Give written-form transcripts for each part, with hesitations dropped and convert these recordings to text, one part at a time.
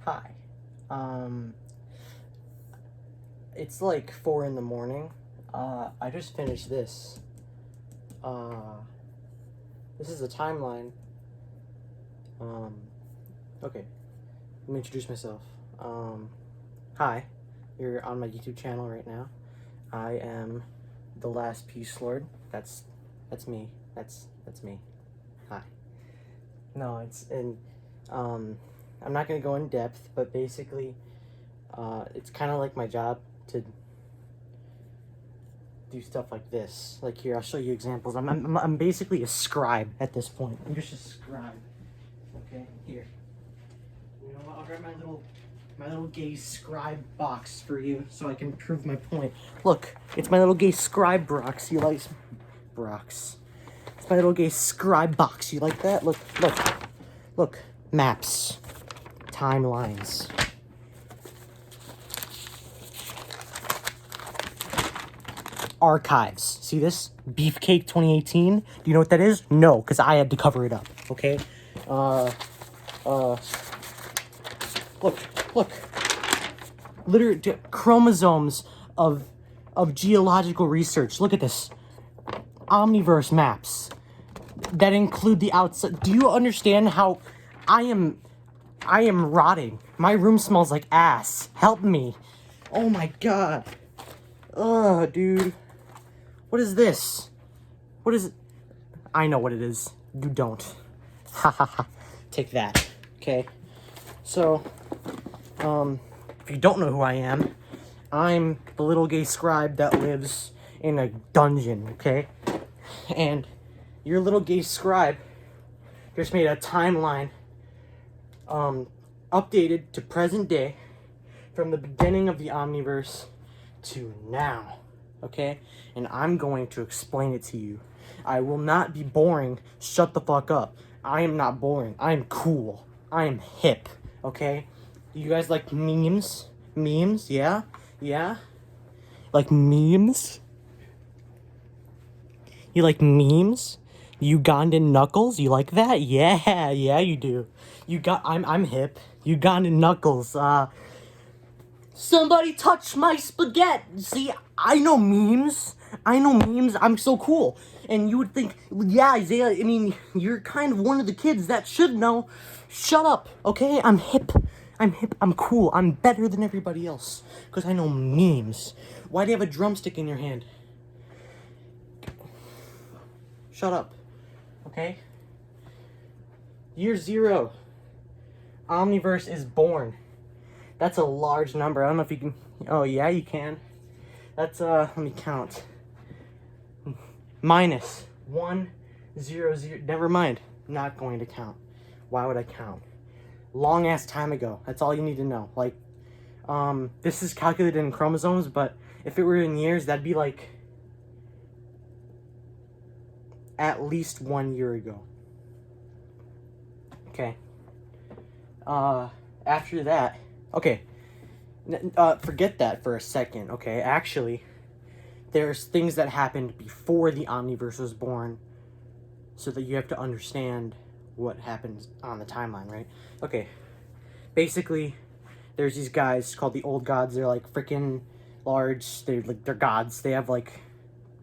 Hi. It's like 4 in the morning. I just finished this. This is a timeline. Okay. Let me introduce myself. Hi. You're on my YouTube channel right now. I am the last Peace Lord. That's me. That's me. Hi. No, I'm not gonna go in depth, but basically, it's kind of like my job to do stuff like this. Like here, I'll show you examples. I'm basically a scribe at this point. I'm just a scribe. Okay, here. You know what? I'll grab my little gay scribe box for you, so I can prove my point. Look, it's my little gay scribe box. You like box? It's my little gay scribe box. You like that? Look. Maps, timelines. Archives. See this? Beefcake 2018. Do you know what that is? No, because I had to cover it up. Okay. Look. Literally chromosomes of geological research. Look at this. Omniverse maps that include the outside. Do you understand how I am rotting? My room smells like ass. Help me. Oh my god. Ugh, dude. What is this? What is it? I know what it is. You don't. Ha ha ha. Take that. Okay. So, if you don't know who I am, I'm the little gay scribe that lives in a dungeon, okay? And your little gay scribe just made a timeline, updated to present day from the beginning of the Omniverse to now, okay? And I'm going to explain it to you. I will not be boring. Shut the fuck up. I am not boring. I am cool. I am hip, okay? You guys like memes? Memes? Yeah? Like memes? You like memes? Ugandan knuckles? You like that? Yeah, you do. I'm hip. Ugandan knuckles. Somebody touch my spaghetti. See, I know memes. I'm so cool. And you would think, yeah, Isaiah, I mean, you're kind of one of the kids that should know. Shut up, okay? I'm hip. I'm cool. I'm better than everybody else. Because I know memes. Why do you have a drumstick in your hand? Shut up. Okay? Year 0. Omniverse is born. That's a large number. I don't know if you can... Oh, yeah, you can. That's, let me count. Minus 1, 0, 0. Never mind. Not going to count. Why would I count? Long ass time ago. That's all you need to know. Like, this is calculated in chromosomes, but if it were in years, that'd be like at least 1 year ago. Okay. After that, okay. Forget that for a second, okay? Actually, there's things that happened before the Omniverse was born, so that you have to understand what happens on the timeline, right? Okay. Basically, there's these guys called the Old Gods. They're like freaking large. They're gods. They have like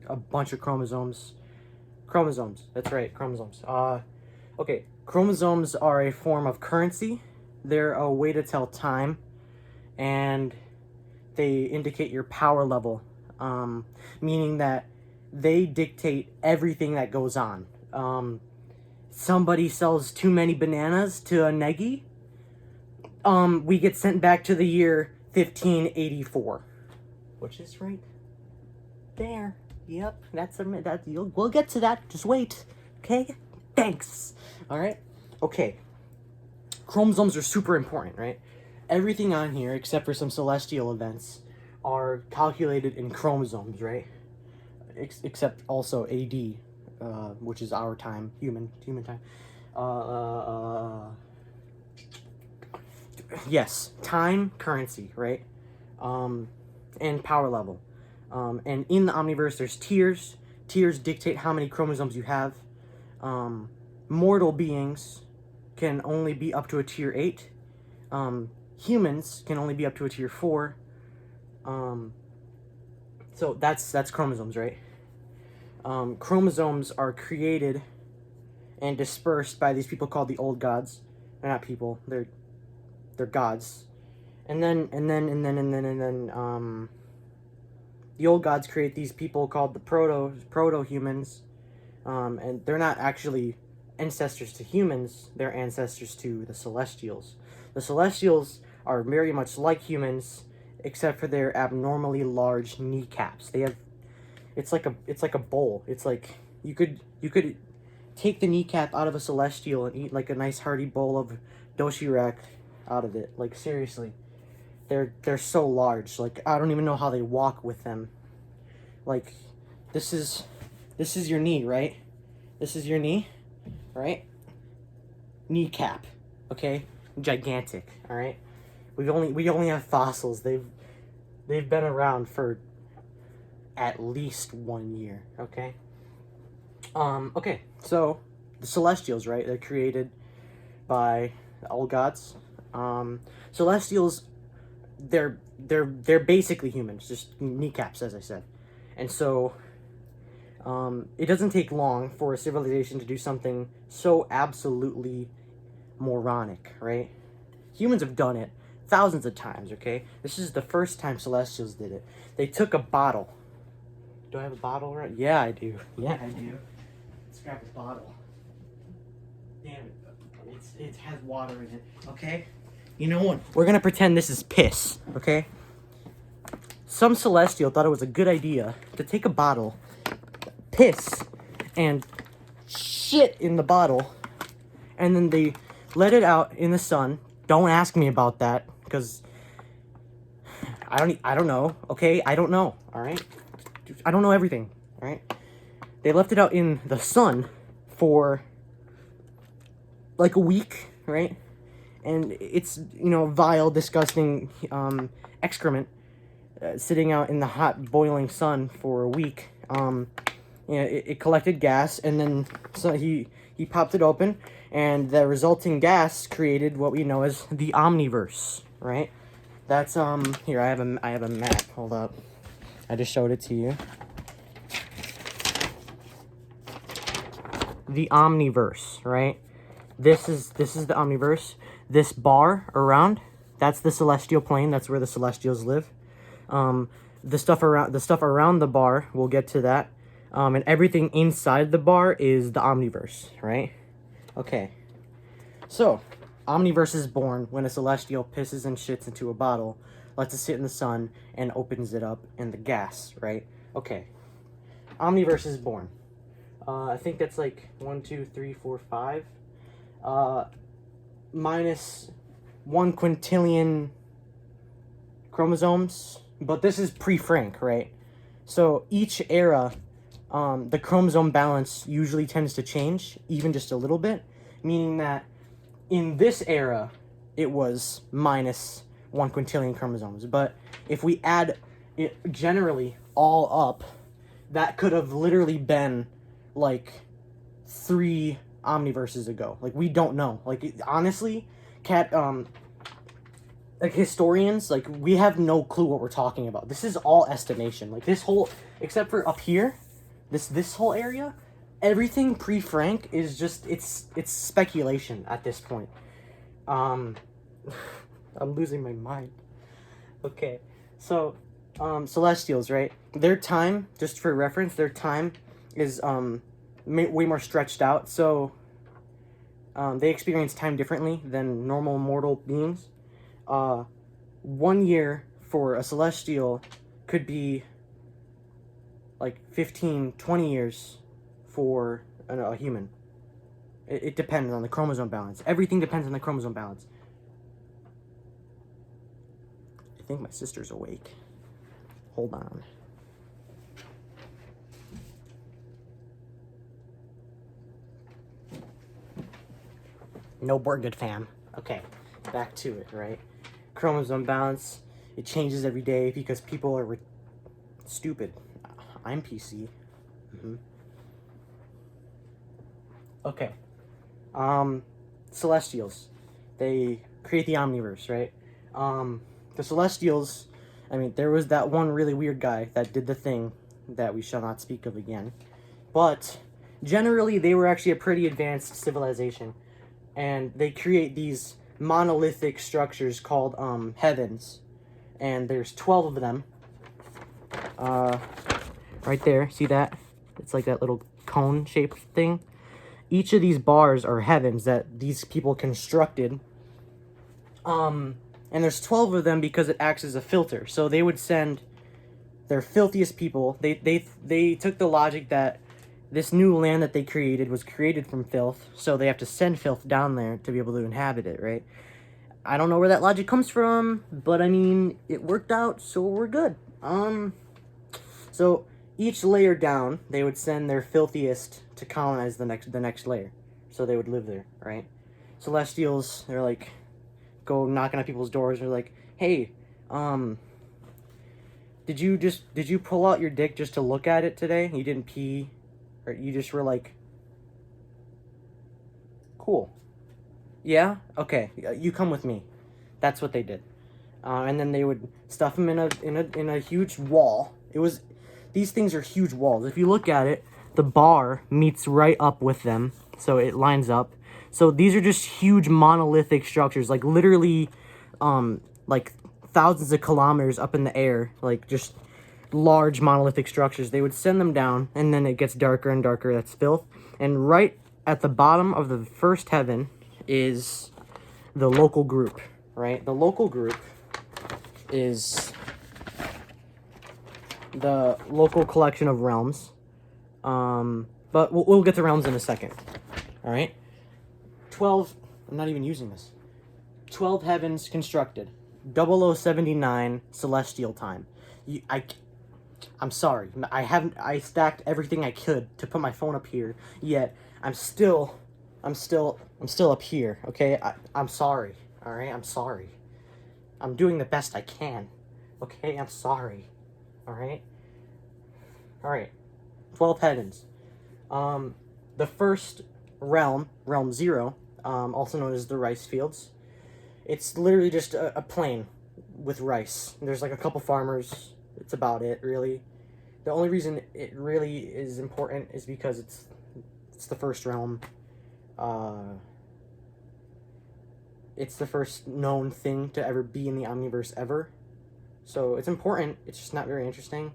a bunch of chromosomes. Chromosomes. That's right, chromosomes. Okay. Chromosomes are a form of currency. They're a way to tell time, and they indicate your power level, meaning that they dictate everything that goes on. Somebody sells too many bananas to a Negi, we get sent back to the year 1584, which is right there. Yep, we'll get to that. Just wait, okay? Thanks. All right. Okay. Chromosomes are super important, right? Everything on here, except for some celestial events, are calculated in chromosomes, right? Except also AD, which is our time, human time. Yes, time, currency, right? And power level. And in the Omniverse, there's tiers. Tiers dictate how many chromosomes you have. Mortal beings can only be up to a tier 8. Humans can only be up to a tier 4. So that's chromosomes, right? Chromosomes are created and dispersed by these people called the old gods. They're not people, they're gods. And then the old gods create these people called the proto-humans. And they're not actually ancestors to humans, they're ancestors to the Celestials. The Celestials are very much like humans, except for their abnormally large kneecaps. They have, it's like a bowl. It's like you could take the kneecap out of a Celestial and eat like a nice hearty bowl of doshirak out of it. Like seriously, they're so large. Like I don't even know how they walk with them. Like this is your knee, right? This is your knee, right? Kneecap, okay? Gigantic, all right? We only have fossils. They've been around for at least 1 year, okay? Okay, so the Celestials, right? They're created by the old gods. Celestials, they're basically humans, just kneecaps, as I said. And so it doesn't take long for a civilization to do something so absolutely moronic, right? Humans have done it thousands of times, okay? This is the first time Celestials did it. They took a bottle. Do I have a bottle right? Yeah, I do. Yeah, I do. Let's grab a bottle. Damn it. It has water in it, okay? You know what? We're gonna pretend this is piss, okay? Some Celestial thought it was a good idea to take a bottle, piss, and shit in the bottle, and then they let it out in the sun. Don't ask me about that, because I don't know, okay? I don't know, alright? I don't know everything, alright? They left it out in the sun for like a week, right? And it's, you know, vile, disgusting excrement sitting out in the hot, boiling sun for a week. You know, it collected gas, and then so he popped it open, and the resulting gas created what we know as the Omniverse, right? That's here I have a map. Hold up, I just showed it to you. The Omniverse, right? This is the Omniverse. This bar around, that's the celestial plane. That's where the Celestials live. The stuff around the bar, we'll get to that. And everything inside the bar is the Omniverse, right? Okay. So, Omniverse is born when a Celestial pisses and shits into a bottle, lets it sit in the sun, and opens it up in the gas, right? Okay. Omniverse is born. I think that's like 1, 2, 3, 4, 5. Minus 1 quintillion chromosomes. But this is pre-Frank, right? So each era, the chromosome balance usually tends to change, even just a little bit. Meaning that in this era, it was minus 1 quintillion chromosomes. But if we add it generally all up, that could have literally been like 3 Omniverses ago. Like, we don't know. Like, honestly, like, historians, like, we have no clue what we're talking about. This is all estimation. Like, this whole, except for up here, this whole area, everything pre-Frank is just, it's speculation at this point. I'm losing my mind. Okay, so, Celestials, right? Their time, just for reference, their time is, way more stretched out, so they experience time differently than normal mortal beings. 1 year for a Celestial could be like 15, 20 years for a human. It depends on the chromosome balance. Everything depends on the chromosome balance. I think my sister's awake. Hold on. No, we're good, fam. Okay, back to it, right? Chromosome balance, it changes every day because people are stupid. I'm PC. Okay. Celestials. They create the Omniverse, right? The Celestials, I mean, there was that one really weird guy that did the thing that we shall not speak of again. But generally, they were actually a pretty advanced civilization. And they create these monolithic structures called heavens. And there's 12 of them. Right there, see that? It's like that little cone-shaped thing. Each of these bars are heavens that these people constructed. And there's 12 of them because it acts as a filter. So they would send their filthiest people. They took the logic that this new land that they created was created from filth, so they have to send filth down there to be able to inhabit it, right? I don't know where that logic comes from, but I mean, it worked out, so we're good. So each layer down, they would send their filthiest to colonize the next layer, so they would live there, right? Celestials, they're like, go knocking on people's doors. They're like, hey, did you pull out your dick just to look at it today? You didn't pee, or you just were like, cool. Yeah, okay, you come with me. That's what they did, and then they would stuff them in a huge wall. These things are huge walls. If you look at it, the bar meets right up with them, so it lines up. So these are just huge monolithic structures, like literally, like thousands of kilometers up in the air, like just large monolithic structures. They would send them down, and then it gets darker and darker. That's filth. And right at the bottom of the first heaven is the local group, right? The local group is the local collection of realms. But we'll get to realms in a second. All right? 12, I'm not even using this. 12 heavens constructed. 0079 celestial time. I'm sorry. I stacked everything I could to put my phone up here, yet I'm still up here, okay? I'm sorry. All right? I'm sorry. I'm doing the best I can. Okay? I'm sorry. All right? All right. 12 heavens. The first realm, realm 0, also known as the rice fields. It's literally just a plain with rice. There's like a couple farmers. It's about it, really. The only reason it really is important is because it's the first realm. It's the first known thing to ever be in the Omniverse ever. So it's important. It's just not very interesting.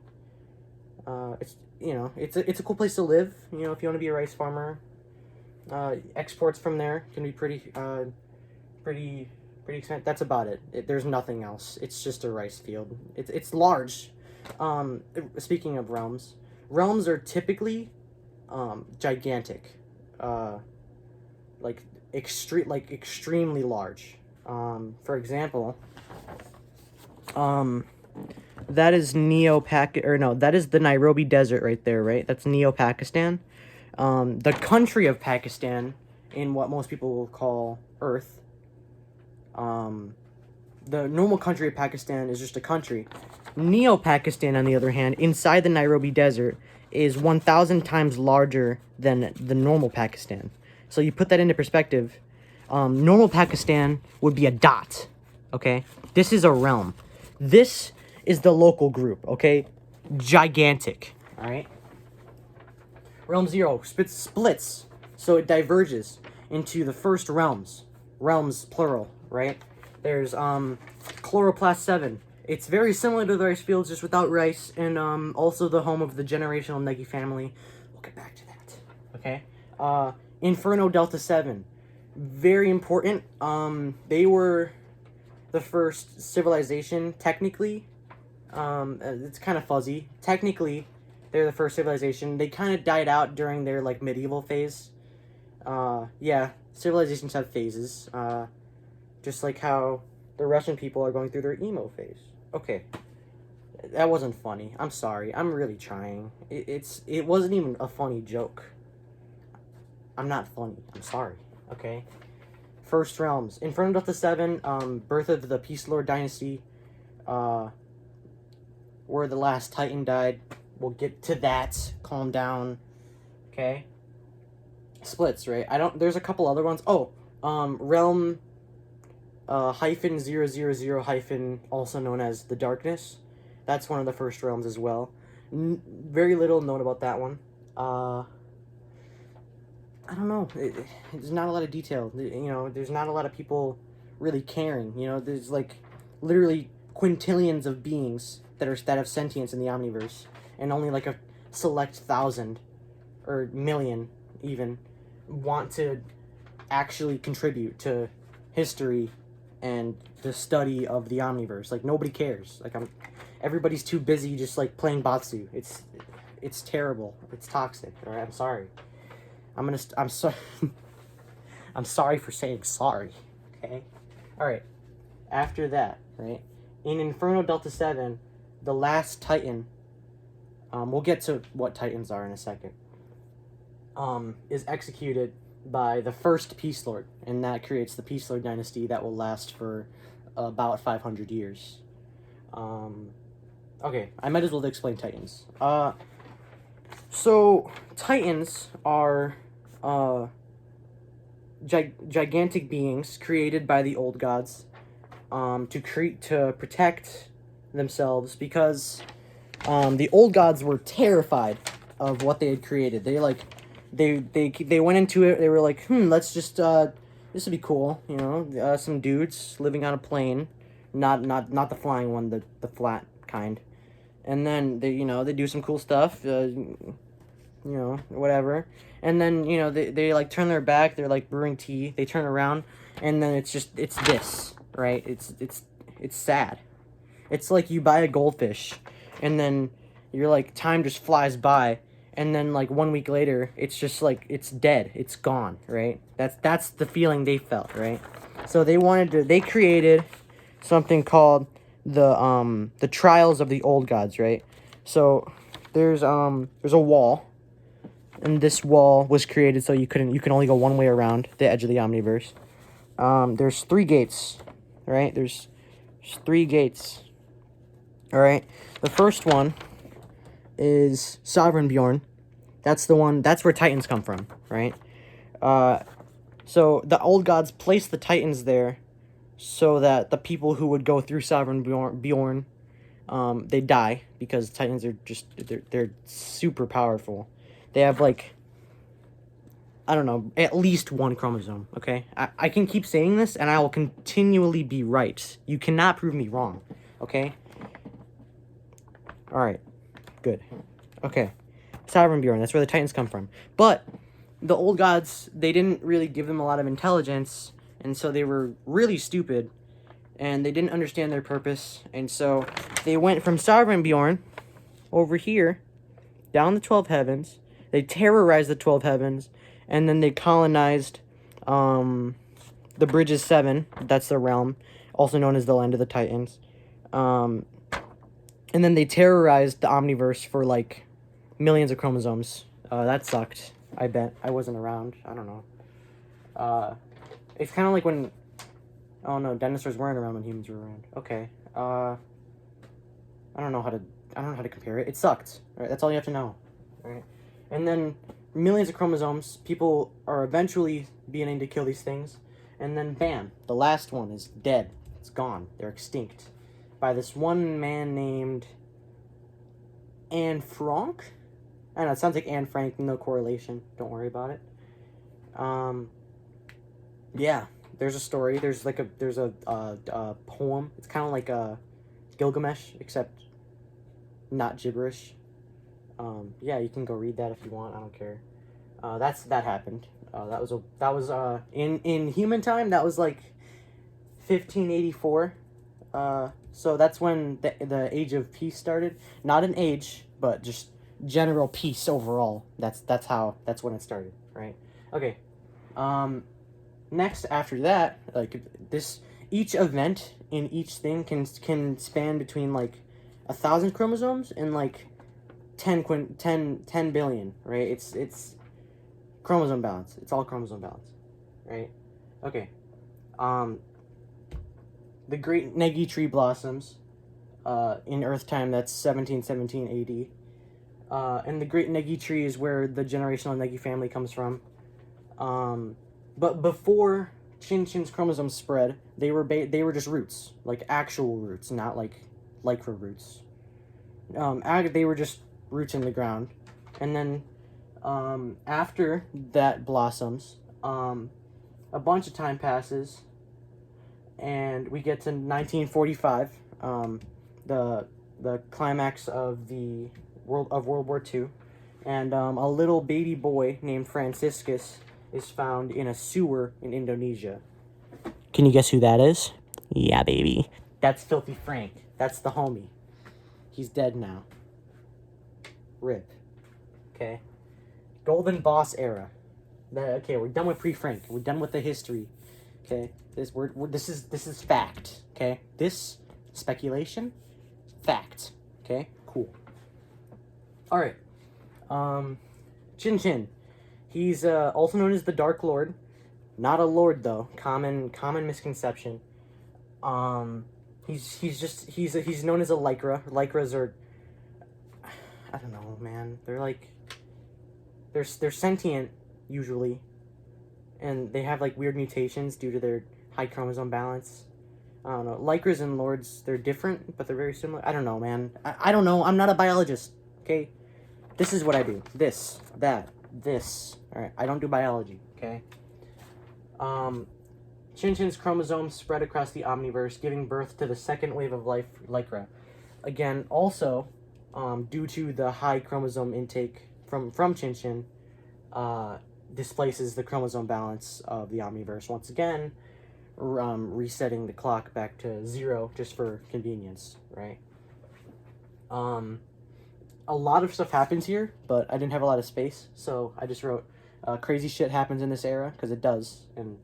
It's a cool place to live. You know, if you want to be a rice farmer. Exports from there can be pretty expensive. That's about it. There's nothing else. It's just a rice field. It's large. Speaking of realms are typically gigantic, extremely large. For example, that is that is the Nairobi Desert right there, right? That's Neo-Pakistan. The country of Pakistan, in what most people will call Earth. The normal country of Pakistan is just a country. Neo-Pakistan, on the other hand, inside the Nairobi Desert, is 1,000 times larger than the normal Pakistan. So you put that into perspective. Normal Pakistan would be a dot, okay? This is a realm. This is the local group, okay? Gigantic, all right? Realm 0 splits, so it diverges into the first realms. Realms, plural, right? There's Chloroplast 7. It's very similar to the rice fields, just without rice, and also the home of the generational Negi family. We'll get back to that, okay? Inferno Delta 7. Very important. They were the first civilization, technically. It's kind of fuzzy. Technically, they're the first civilization. They kind of died out during their, like, medieval phase. Yeah, civilizations have phases. Just like how the Russian people are going through their emo phase. Okay. That wasn't funny. I'm sorry. I'm really trying. It wasn't even a funny joke. I'm not funny. I'm sorry. Okay? First realms. Inferno Delta 7, birth of the Peace Lord Dynasty, where the last Titan died. We'll get to that. Calm down. Okay? Splits, right? There's a couple other ones. Oh, realm hyphen 000 hyphen, also known as the Darkness. That's one of the first realms as well. Very little known about that one. I don't know. There's not a lot of detail. There's not a lot of people really caring. There's like literally quintillions of beings that have sentience in the Omniverse, and only like a select thousand or million even want to actually contribute to history and the study of the Omniverse. Like, nobody cares. Like, everybody's too busy just like playing Batsu. It's terrible. It's toxic. All right, I'm sorry. I'm sorry. I'm sorry for saying sorry. Okay. All right. After that, right, in Inferno Delta 7, the last Titan. We'll get to what Titans are in a second. Is executed by the first Peace Lord, and that creates the Peace Lord dynasty that will last for about 500 years. Okay, I might as well explain Titans. So Titans are gigantic beings created by the old gods to protect themselves, because the old gods were terrified of what they had created. They went into it. They were like, let's just this would be cool, some dudes living on a plane, not the flying one, the flat kind. And then they do some cool stuff, whatever. And then they like turn their back. They're like brewing tea. They turn around, and then it's this, right? It's sad. It's like you buy a goldfish, and then you're like, time just flies by, and then like 1 week later, it's just like, it's dead. It's gone, right? That's the feeling they felt, right? So they created something called the Trials of the Old Gods, right? So there's a wall, and this wall was created so you can only go one way around the edge of the Omniverse. There's 3 gates, right? There's 3 gates. All right. The first one is Sovereign Bjorn. That's where Titans come from, right? So the old gods placed the Titans there so that the people who would go through Sovereign Bjorn, they die, because Titans are they're super powerful. They have like, I don't know, at least 1 chromosome, okay? I can keep saying this, and I will continually be right. You cannot prove me wrong, okay? Alright, good. Okay, Sovereign Bjorn, that's where the Titans come from. But the old gods, they didn't really give them a lot of intelligence, and so they were really stupid, and they didn't understand their purpose, and so they went from Sovereign Bjorn over here, down the 12 heavens. They terrorized the 12 heavens, and then they colonized the Bridges 7, that's the realm, also known as the Land of the Titans. And then they terrorized the Omniverse for, like, millions of chromosomes. That sucked, I bet. I wasn't around. I don't know. It's kind of like when... Oh, no, dinosaurs weren't around when humans were around. Okay. I don't know how to compare it. It sucked. Right? That's all you have to know. Right? And then millions of chromosomes. People are eventually beginning to kill these things. And then, bam, the last one is dead. It's gone. They're extinct. By this one man named Anne Frank. I don't know, it sounds like Anne Frank, no correlation. Don't worry about it. Yeah, there's a story. There's a poem. It's kind of like a Gilgamesh, except not gibberish. Yeah, you can go read that if you want. I don't care. That happened. That was in human time. That was like 1584. So that's when the Age of Peace started. Not an age, but just general peace overall. That's when it started, right? Okay. Next after that, like each event in each thing can span between like 1,000 chromosomes and like 10 billion, right? It's chromosome balance. It's all chromosome balance, right? Okay. The Great Negi Tree blossoms in Earth time. That's 1717 AD. And the Great Negi Tree is where the generational Negi family comes from. But before Chin's chromosomes spread, they were just roots, like actual roots, not like lycra roots. They were just roots in the ground, and then after that blossoms, a bunch of time passes, and we get to 1945, the climax of the World War II, and a little baby boy named Franciscus is found in a sewer in Indonesia. Can you guess who that is? Yeah, baby. That's Filthy Frank. That's the homie. He's dead now. RIP. Okay. Golden Boss Era. Okay, we're done with pre-Frank. We're done with the history. Okay. This is fact. Okay. This speculation, fact. Okay. Cool. All right. Chin. He's also known as the Dark Lord. Not a lord though. Common misconception. He's known as a lycra. Lycras are, I don't know, man. They're like, they're sentient usually, and they have like weird mutations due to their high chromosome balance. I don't know. Lycras and lords, they're different, but they're very similar. I don't know, man. I don't know. I'm not a biologist. Okay. This is what I do. This, that, this. All right. I don't do biology. Okay. Chin's chromosomes spread across the Omniverse, giving birth to the second wave of life, lycra. Again, also, due to the high chromosome intake from Chin, displaces the chromosome balance of the Omniverse once again, resetting the clock back to 0 just for convenience, right? A lot of stuff happens here, but I didn't have a lot of space, so I just wrote, crazy shit happens in this era, because it does, and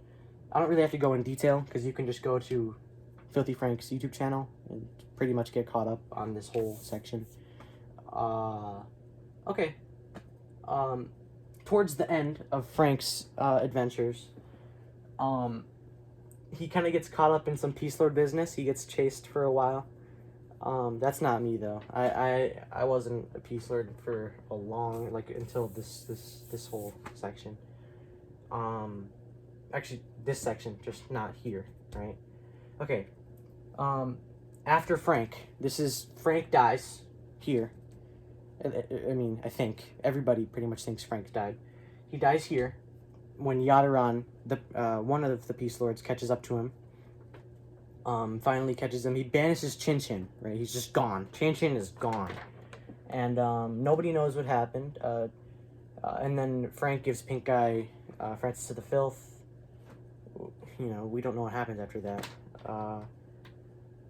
I don't really have to go in detail, because you can just go to Filthy Frank's YouTube channel and pretty much get caught up on this whole section. Okay. Towards the end of Frank's adventures, he kind of gets caught up in some Peace Lord business. He gets chased for a while. That's not me though. I wasn't a Peace Lord for a long, like, until this whole section. Actually, this section, just not here, right? Okay. After Frank, Frank dies here. I mean, I think everybody pretty much thinks Frank died. He dies here when Yadaran, one of the Peace Lords, catches up to him. Finally catches him. He banishes Chin, right? He's just gone. Chin is gone. And nobody knows what happened. And then Frank gives Pink Guy Francis to the Filth. You know, we don't know what happens after that.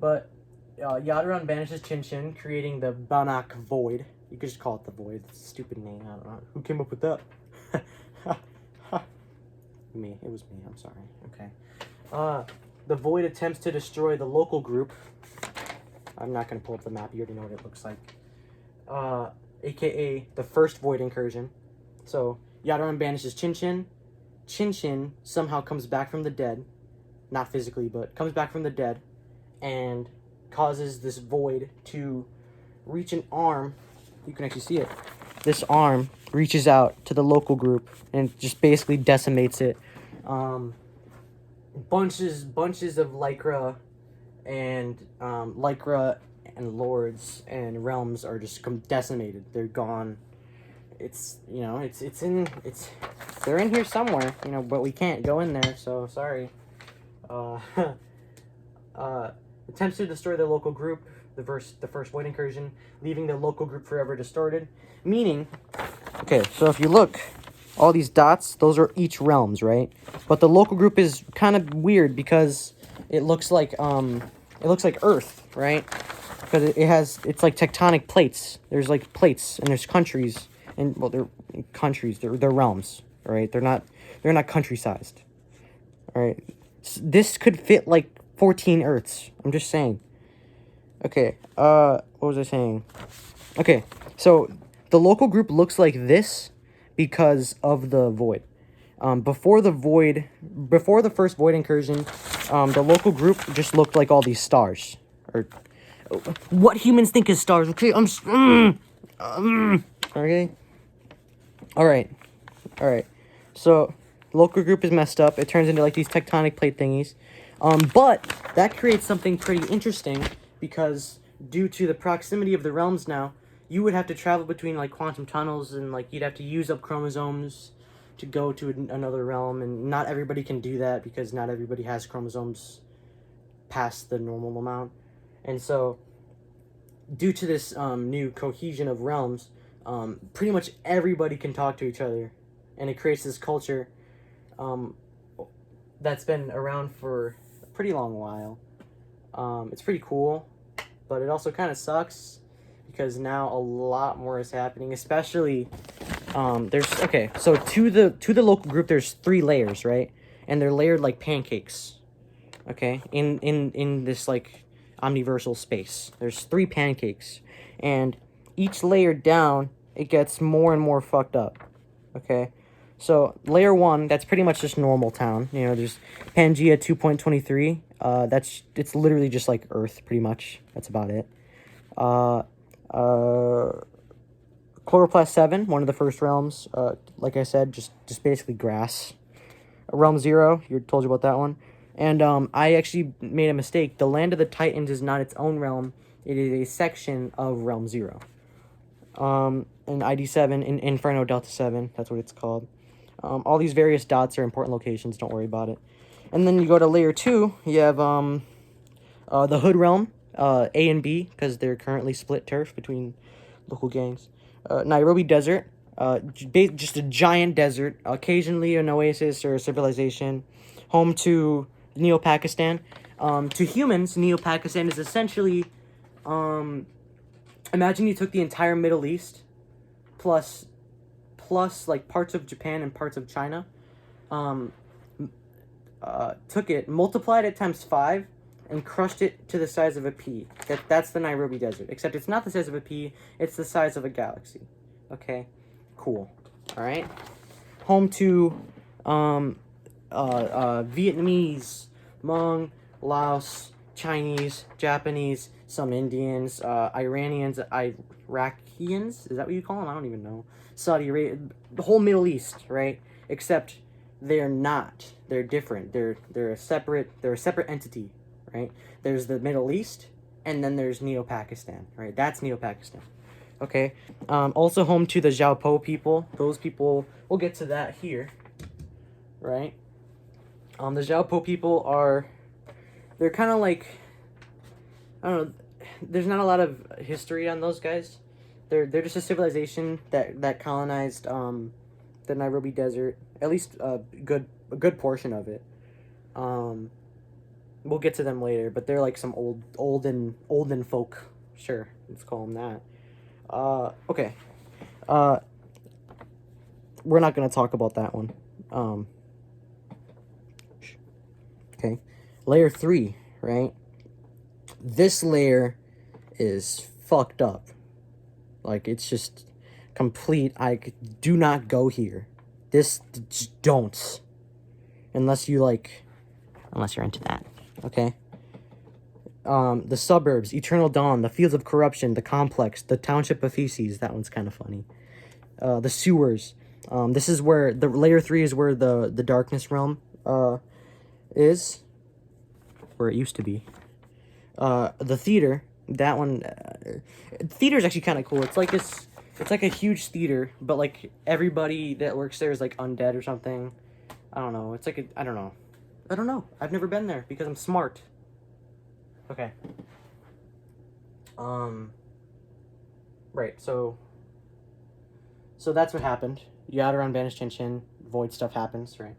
But Yadaran banishes Chin, creating the Banach Void. You could just call it the Void. It's a stupid name. I don't know. Who came up with that? Me. It was me. I'm sorry. Okay. The Void attempts to destroy the local group. I'm not going to pull up the map. You already know what it looks like. AKA the first Void Incursion. So, Yadaran banishes Chin. Chin somehow comes back from the dead. Not physically, but comes back from the dead. And causes this Void to reach an arm. You can actually see it. This arm reaches out to the local group and just basically decimates it. Bunches of Lycra and lords and realms are just decimated. They're gone. It's, you know, they're in here somewhere, you know, but we can't go in there, so sorry. Attempts to destroy the local group, the first Void Incursion, leaving the local group forever distorted. Meaning, okay, so if you look, all these dots, those are each realms, right? But the local group is kind of weird because it looks like Earth, right? Because it's like tectonic plates. There's like plates and there's countries, and well, they're countries, they're realms, right? They're not country-sized. All right. This could fit like 14 Earths. I'm just saying. Okay, what was I saying? Okay, so the local group looks like this because of the Void. Before the first Void Incursion, the local group just looked like all these stars. Or what humans think is stars, okay? Okay? Alright. So, local group is messed up. It turns into like these tectonic plate thingies. But that creates something pretty interesting because due to the proximity of the realms now, you would have to travel between like quantum tunnels and like you'd have to use up chromosomes to go to another realm, and not everybody can do that because not everybody has chromosomes past the normal amount. And so due to this new cohesion of realms, pretty much everybody can talk to each other, and it creates this culture that's been around for a pretty long while. It's pretty cool, but it also kind of sucks because now a lot more is happening, especially so to the local group there's 3 layers, right? And they're layered like pancakes. Okay? In this like omniversal space. There's 3 pancakes, and each layer down it gets more and more fucked up. Okay? So layer 1, that's pretty much just normal town. You know, there's Pangea 2.23. It's literally just like Earth, pretty much. That's about it. Chloroplast 7, one of the first realms. Like I said, just basically grass. Realm 0, told you about that one. And I actually made a mistake. The Land of the Titans is not its own realm. It is a section of Realm 0. And ID 7, in Inferno Delta 7, that's what it's called. All these various dots are important locations, don't worry about it. And then you go to layer 2, you have the Hood realm, A and B, because they're currently split turf between local gangs. Nairobi Desert, just a giant desert, occasionally an oasis or a civilization, home to Neo-Pakistan. To humans, Neo-Pakistan is essentially, imagine you took the entire Middle East, plus like parts of Japan and parts of China, took it, multiplied it times 5, and crushed it to the size of a pea. That's the Nairobi Desert. Except it's not the size of a pea, it's the size of a galaxy. Okay? Cool. Alright? Home to Vietnamese, Hmong, Laos, Chinese, Japanese, some Indians, Iranians, Iraqians, is that what you call them? I don't even know. Saudi Arabia, the whole Middle East, right? Except they're not. They're different. They're a separate entity, right? There's the Middle East, and then there's Neo-Pakistan, right? That's Neo-Pakistan. Okay? Also home to the Xiaopo people. Those people, we'll get to that here, right? The Xiaopo people they're kind of like, I don't know, there's not a lot of history on those guys. They're just a civilization that colonized the Nairobi Desert, at least a good portion of it. We'll get to them later, but they're like some olden folk. Sure, let's call them that. Okay. We're not gonna talk about that one. Okay. Layer 3, right? This layer is fucked up. Like, it's just complete. Do not go here. Just don't. Unless you're into that. Okay? The suburbs, Eternal Dawn, the Fields of Corruption, the Complex, the Township of Feces. That one's kind of funny. The sewers. This is where the layer 3 is where the darkness realm is, where it used to be. The theater, that one, theater is actually kind of cool. It's like a huge theater, but like everybody that works there is like undead or something. I don't know. I don't know. I've never been there because I'm smart. Okay. Right. So that's what happened. Yada Banished Chin, void stuff happens, right?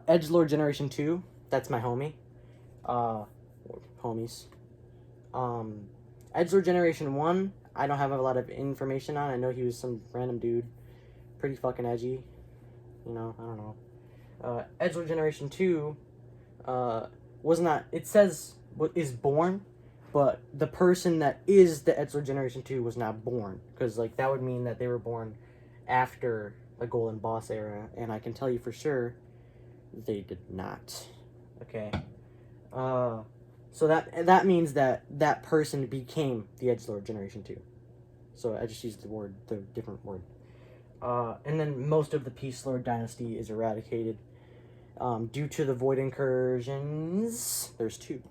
Edgelord Generation 2, that's my homie. Homies. Edgelord Generation 1, I don't have a lot of information on. I know he was some random dude. Pretty fucking edgy. You know, I don't know. Edgelord Generation 2, was not, it says, is born, but the person that is the Edgelord Generation 2 was not born. Because, like, that would mean that they were born after the Golden Boss Era, and I can tell you for sure, they did not. Okay? So that means that person became the Edgelord Generation 2. So I just used the different word. And then most of the Peace Lord dynasty is eradicated. due to the void incursions. There's 2.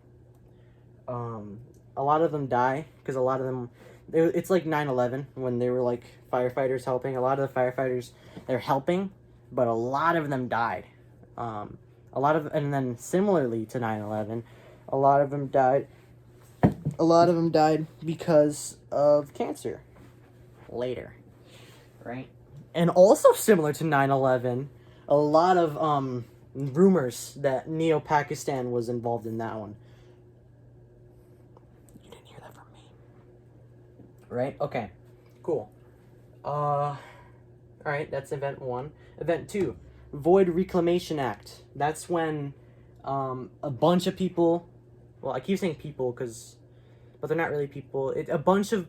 A lot of them die because a lot of them, it's like 9/11 when they were like firefighters helping. A lot of the firefighters, they're helping, but a lot of them died. And then similarly to 9/11, a lot of them died. A lot of them died because of cancer. Later, right? And also similar to 9/11, a lot of rumors that Neo-Pakistan was involved in that one. You didn't hear that from me. Right? Okay. Cool. Alright, that's event 1. Event 2, Void Reclamation Act. That's when a bunch of people, well, I keep saying people but they're not really people. A bunch of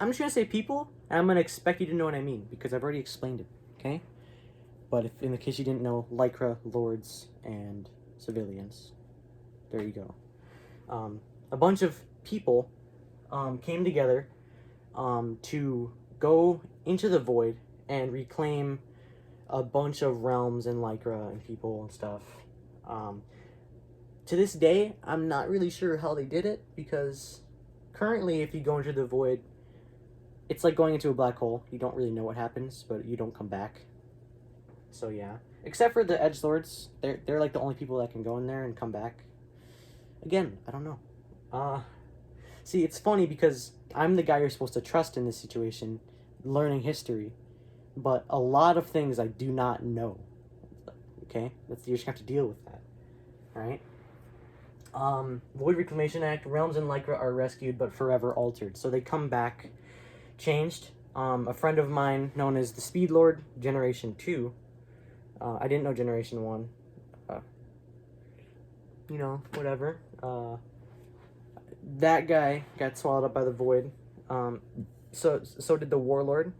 I'm just going to say people, and I'm going to expect you to know what I mean, because I've already explained it, okay? But if, in the case you didn't know, Lycra, lords, and civilians. There you go. A bunch of people came together to go into the void and reclaim a bunch of realms and Lycra and people and stuff. To this day, I'm not really sure how they did it, because currently if you go into the void, it's like going into a black hole. You don't really know what happens, but you don't come back. So yeah. Except for the Edgelords. They're like the only people that can go in there and come back. Again, I don't know. See, it's funny because I'm the guy you're supposed to trust in this situation, learning history. But a lot of things I do not know. Okay? You just have to deal with that. Alright? Void Reclamation Act. Realms and Lycra are rescued but forever altered. So they come back changed. A friend of mine known as the Edgelord Generation 2. I didn't know Generation 1. You know, whatever. That guy got swallowed up by the void. So did the Warlord.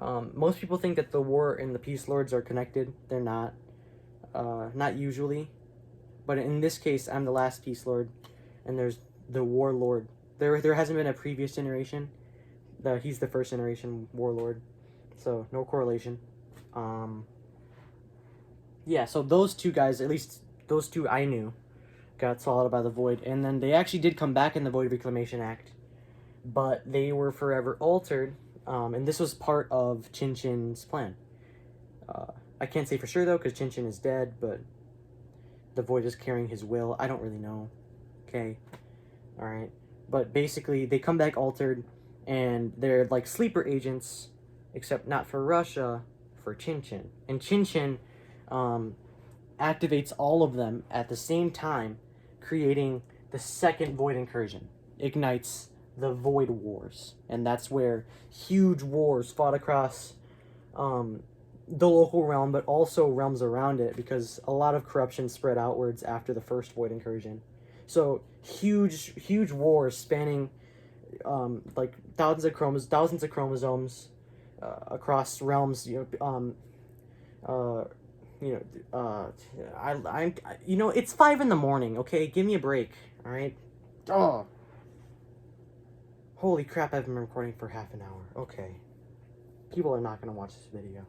Most people think that the War and the Peace Lords are connected. They're not. Not usually. But in this case, I'm the last Peace Lord, and there's the Warlord. There hasn't been a previous generation. He's the first generation Warlord, so no correlation. Yeah, so those 2 guys, at least those 2 I knew, got swallowed by the void, and then they actually did come back in the Void Reclamation Act, but they were forever altered, and this was part of Chin Chin's plan. I can't say for sure though, because Chin Chin is dead, but the void is carrying his will. I don't really know. Okay, all right, but basically they come back altered. And they're like sleeper agents, except not for Russia, for Chin Chin. And Chin Chin activates all of them at the same time, creating the second Void Incursion. Ignites the Void Wars. And that's where huge wars fought across the local realm, but also realms around it, because a lot of corruption spread outwards after the first Void Incursion. So huge wars spanning like thousands of chromosomes across realms. It's 5 in the morning. Okay, give me a break. All right. Oh, holy crap! I've been recording for half an hour. Okay, people are not gonna watch this video.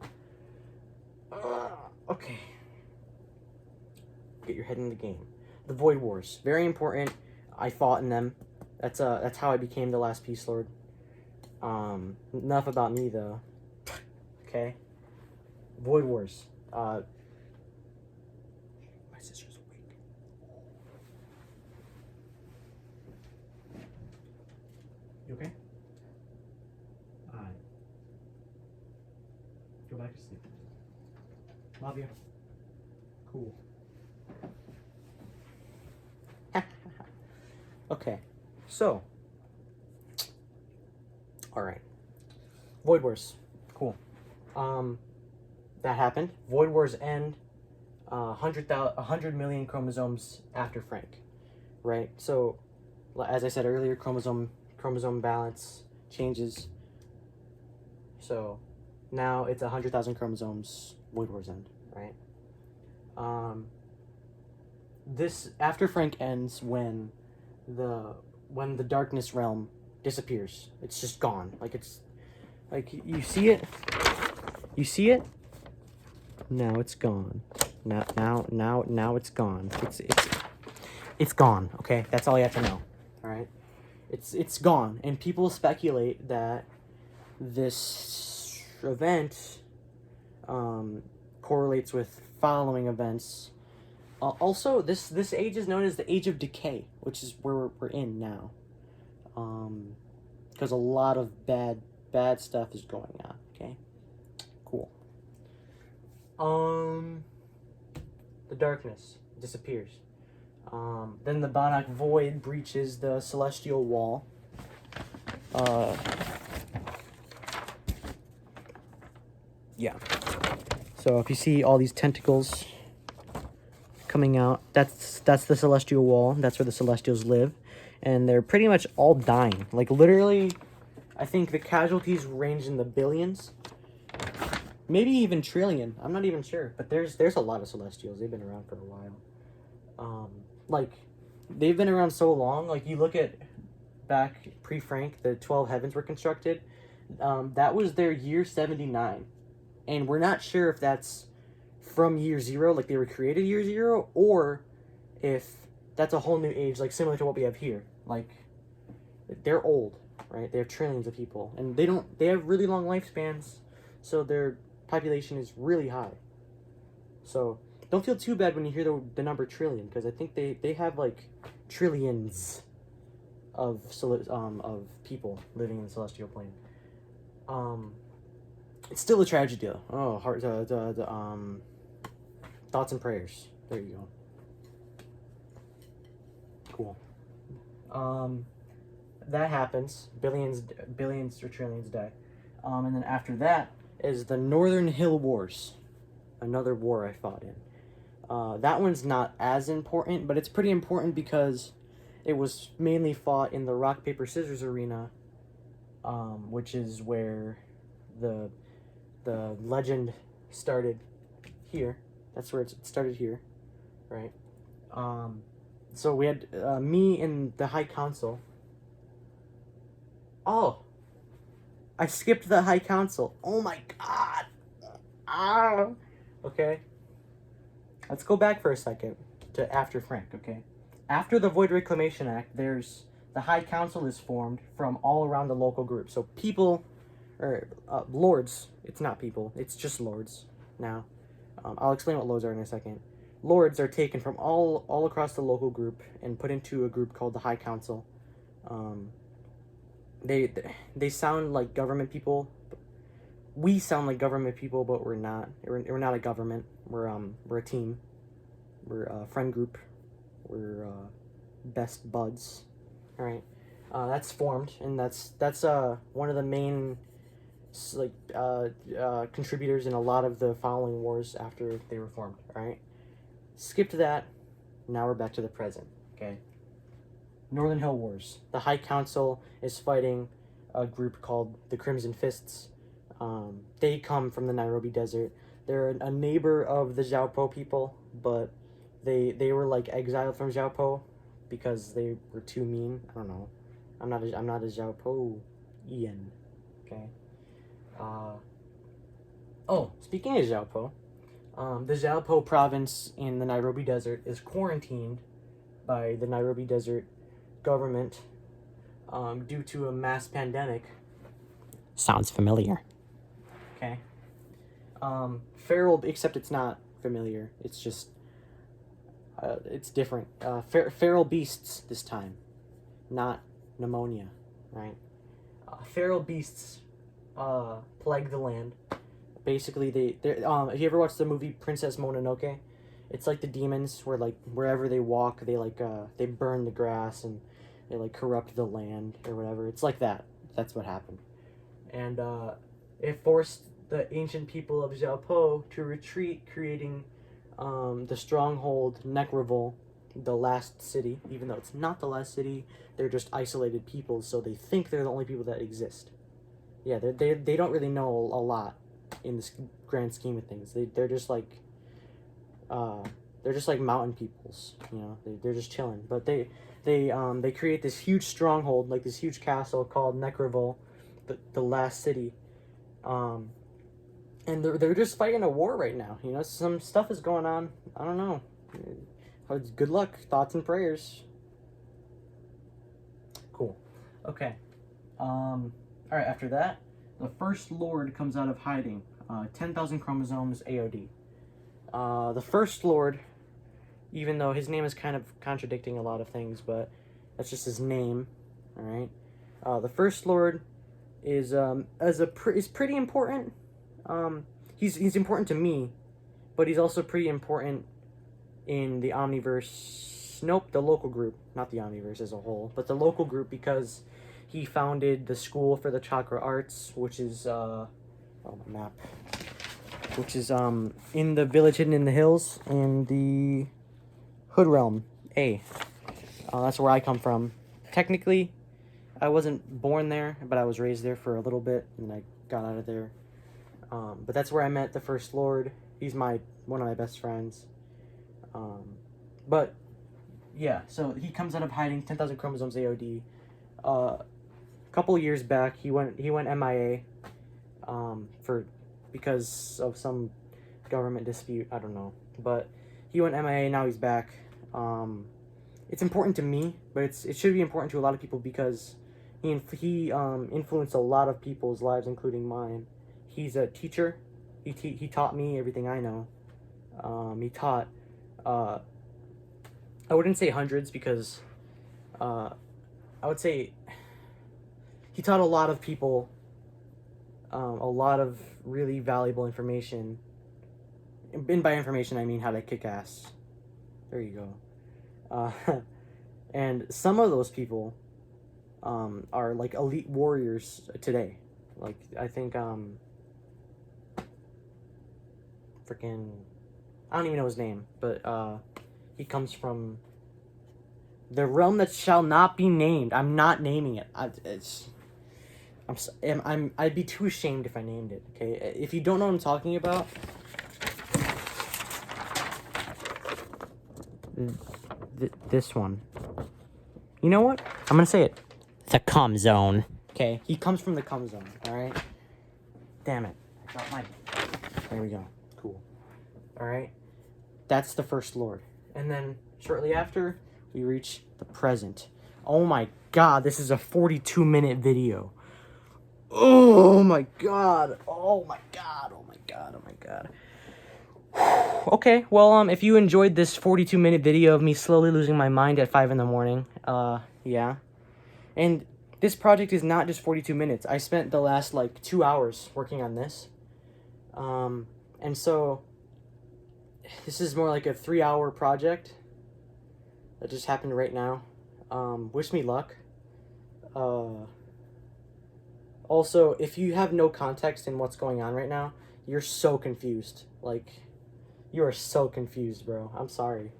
Okay, get your head in the game. The Void Wars, very important. I fought in them. That's how I became the last Peace Lord. Enough about me though. Okay. Void Wars. My sister's awake. You okay? Alright. Go back to sleep. Love you. Cool. Okay. So, alright. Void Wars. Cool. That happened. Void Wars end 100 million chromosomes after Frank. Right? So, as I said earlier, chromosome balance changes. So, now it's 100,000 chromosomes, Void Wars end, right? This, after Frank ends, when the darkness realm disappears. It's just gone. Like, it's like you see it. You see it? Now it's gone. Now it's gone. It's gone. Okay, that's all you have to know. All right, it's gone, and people speculate that this event correlates with following events. Also, this age is known as the Age of Decay, which is where we're in now. Because a lot of bad stuff is going on. Okay, cool. The darkness disappears. Then the Banach Void breaches the celestial wall. Yeah. So if you see all these tentacles coming out, that's the celestial wall. That's where the celestials live, and they're pretty much all dying. Like literally, I think the casualties range in the billions, maybe even trillion. I'm not even sure, but there's a lot of celestials. They've been around for a while. Like they've been around so long. Like you look at back pre-Frank, the 12 heavens were constructed. That was their year 79, and we're not sure if that's from year 0, like they were created year 0, or if that's a whole new age, like similar to what we have here. Like they're old, right? They have trillions of people, and they have really long lifespans, so their population is really high. So don't feel too bad when you hear the number trillion, because I think they have like trillions of people living in the celestial plane. It's still a tragedy though. Oh, thoughts and prayers. There you go. Cool. That happens. Billions or trillions die. And then after that is the Northern Hill Wars. Another war I fought in. That one's not as important, but it's pretty important because it was mainly fought in the rock, paper, scissors arena, which is where the legend started here. That's where it started here, right? So we had me and the High Council. Oh, I skipped the High Council. Oh my god. Ah. Okay. Let's go back for a second to after Frank, okay? After the Void Reclamation Act, there's the High Council is formed from all around the local group. So people, or lords, it's not people, it's just lords now. I'll explain what lords are in a second. Lords are taken from all across the local group and put into a group called the High Council. They sound like government people. We sound like government people, but we're not. We're not a government. We're a team. We're a friend group. We're best buds. All right. That's formed, and that's one of the main contributors in a lot of the following wars after they were formed. All right. Skip to that. Now we're back to the present. Okay. Northern Hill Wars. The High Council is fighting a group called the Crimson Fists. They come from the Nairobi Desert. They're a neighbor of the Xiaopo people, but they were like exiled from Xiaopo because they were too mean. I don't know. I'm not a Xiaopo Ian. Okay. Oh, speaking of Xiaopo, the Xiaopo province in the Nairobi Desert is quarantined by the Nairobi Desert government due to a mass pandemic. Sounds familiar. Okay. Feral, except it's not familiar. It's just, it's different. Feral beasts this time, not pneumonia, right? Feral beasts plague the land. Basically, they're have you ever watched the movie Princess Mononoke? It's like the demons, where like wherever they walk, they like they burn the grass and they like corrupt the land or whatever. It's like that. That's what happened, and it forced the ancient people of Xiaopo to retreat, creating the stronghold Necroville, the last city. Even though it's not the last city, they're just isolated people, so they think they're the only people that exist. Yeah, they don't really know a lot in this grand scheme of things. They're just like mountain peoples, you know. They're just chilling, but they create this huge stronghold, like this huge castle called Necroville, the last city. And they're just fighting a war right now. You know, some stuff is going on. I don't know. Good luck. Thoughts and prayers. Cool. Okay. All right. After that, the First Lord comes out of hiding. 10,000 chromosomes AOD. The First Lord, even though his name is kind of contradicting a lot of things, but that's just his name. All right. The First Lord is pretty important. He's important to me, but he's also pretty important in the Omniverse. Nope, the local group, not the Omniverse as a whole, but the local group, because he founded the School for the Chakra Arts, which is my map, which is in the village hidden in the hills in the Hood Realm A. That's where I come from. Technically, I wasn't born there, but I was raised there for a little bit, and I got out of there. But that's where I met the First Lord. He's one of my best friends. But yeah, so he comes out of hiding. 10,000 chromosomes AOD. A couple years back, he went MIA. Because of some government dispute. I don't know, but he went MIA. Now he's back. It's important to me, but it should be important to a lot of people because he influenced a lot of people's lives, including mine. He's a teacher. He taught me everything I know. He taught, I wouldn't say hundreds because, I would say he taught a lot of people, a lot of really valuable information. And by information, I mean how to kick ass. There you go. And some of those people, are like elite warriors today. Like, I think, freaking, I don't even know his name, but he comes from the realm that shall not be named. I'm not naming it. I'd be too ashamed if I named it. Okay, if you don't know what I'm talking about, this one. You know what? I'm gonna say it. The cum zone. Okay, he comes from the cum zone. All right. Damn it! I dropped my. There we go. Cool. All right. That's the First Lord, and then shortly after, we reach the present. Oh my God! This is a 42-minute video. Oh my God! Oh my God! Oh my God! Oh my God! Okay, well, if you enjoyed this 42-minute video of me slowly losing my mind at 5 in the morning, yeah. And this project is not just 42 minutes. I spent the last, 2 hours working on this. And so, this is more like a 3-hour project that just happened right now. Wish me luck. Also, if you have no context in what's going on right now, you're so confused. You are so confused, bro. I'm sorry.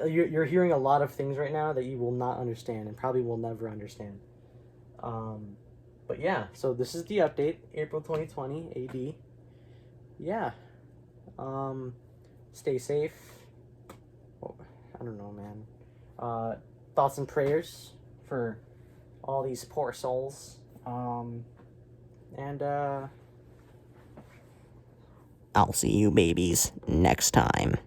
You're hearing a lot of things right now that you will not understand and probably will never understand. But yeah, so this is the update, April 2020 AD. Yeah. Stay safe. Oh, I don't know, man. Thoughts and prayers for all these poor souls. I'll see you babies next time.